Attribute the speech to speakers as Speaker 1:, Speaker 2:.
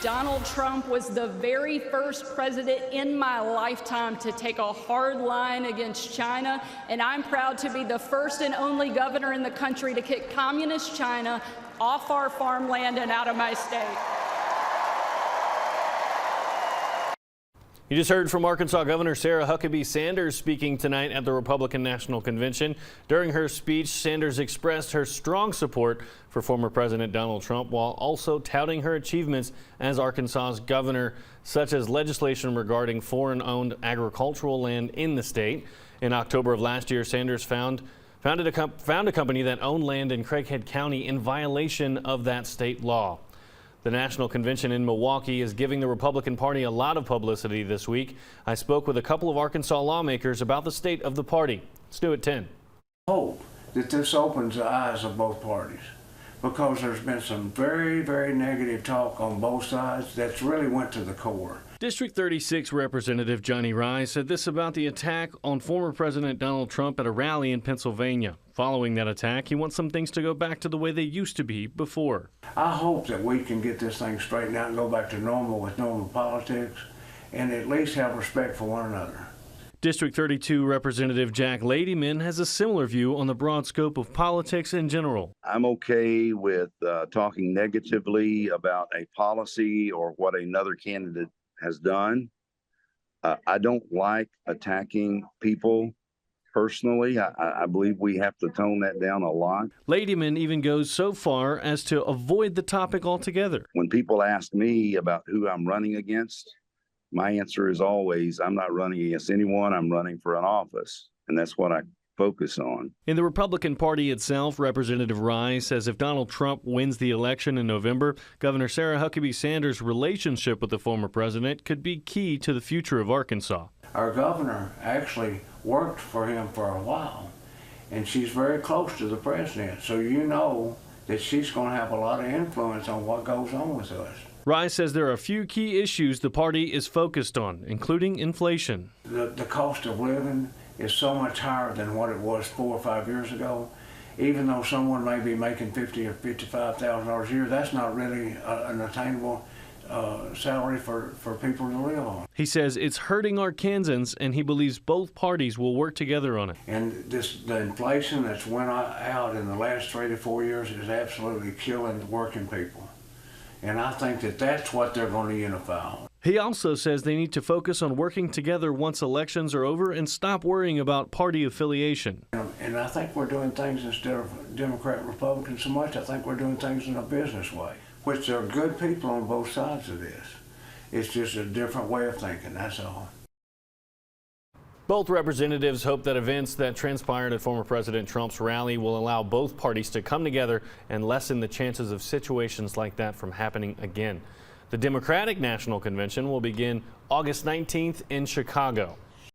Speaker 1: Donald Trump was the very first president in my lifetime to take a hard line against China, and I'm proud to be the first and only governor in the country to kick communist China off our farmland and out of my state.
Speaker 2: You just heard from Arkansas Governor Sarah Huckabee Sanders speaking tonight at the Republican National Convention. During her speech, Sanders expressed her strong support for former President Donald Trump while also touting her achievements as Arkansas's governor, such as legislation regarding foreign-owned agricultural land in the state. In October of last year, Sanders found a company that owned land in Craighead County in violation of that state law. The National Convention in Milwaukee is giving the Republican Party a lot of publicity this week. I spoke with a couple of Arkansas lawmakers about the state of the party. It's new at 10.
Speaker 3: Hope that this opens the eyes of both parties, because there's been some very, very negative talk on both sides that's really went to the core.
Speaker 2: District 36 Representative Johnny Rye said this about the attack on former President Donald Trump at a rally in Pennsylvania. Following that attack, he wants some things to go back to the way they used to be before.
Speaker 3: I hope that we can get this thing straightened out and go back to normal with normal politics and at least have respect for one another.
Speaker 2: District 32 Representative Jack Ladyman has a similar view on the broad scope of politics in general.
Speaker 4: I'm okay with talking negatively about a policy or what another candidate has done. I don't like attacking people personally. I believe we have to tone that down a lot.
Speaker 2: Ladyman even goes so far as to avoid the topic altogether.
Speaker 4: When people ask me about who I'm running against, my answer is always, I'm not running against anyone. I'm running for an office, and that's what I focus on.
Speaker 2: In the Republican Party itself, Representative Rye says if Donald Trump wins the election in November, Governor Sarah Huckabee Sanders' relationship with the former president could be key to the future of Arkansas.
Speaker 3: Our governor actually worked for him for a while, and she's very close to the president, so you know that she's going to have a lot of influence on what goes on with us.
Speaker 2: Rye says there are a few key issues the party is focused on, including inflation.
Speaker 3: The cost of living is so much higher than what it was 4 or 5 years ago. Even though someone may be making $50,000 or $55,000 a year, that's not really an attainable salary for people to live on.
Speaker 2: He says it's hurting Arkansans, and he believes both parties will work together on it.
Speaker 3: And the inflation that's went out in the last 3 to 4 years is absolutely killing working people. And I think that that's what they're going to unify on.
Speaker 2: He also says they need to focus on working together once elections are over and stop worrying about party affiliation.
Speaker 3: And I think we're doing things instead of Democrat and Republican so much, I think we're doing things in a business way, which there are good people on both sides of this. It's just a different way of thinking, that's all.
Speaker 2: Both representatives hope that events that transpired at former President Trump's rally will allow both parties to come together and lessen the chances of situations like that from happening again. The Democratic National Convention will begin August 19th in Chicago.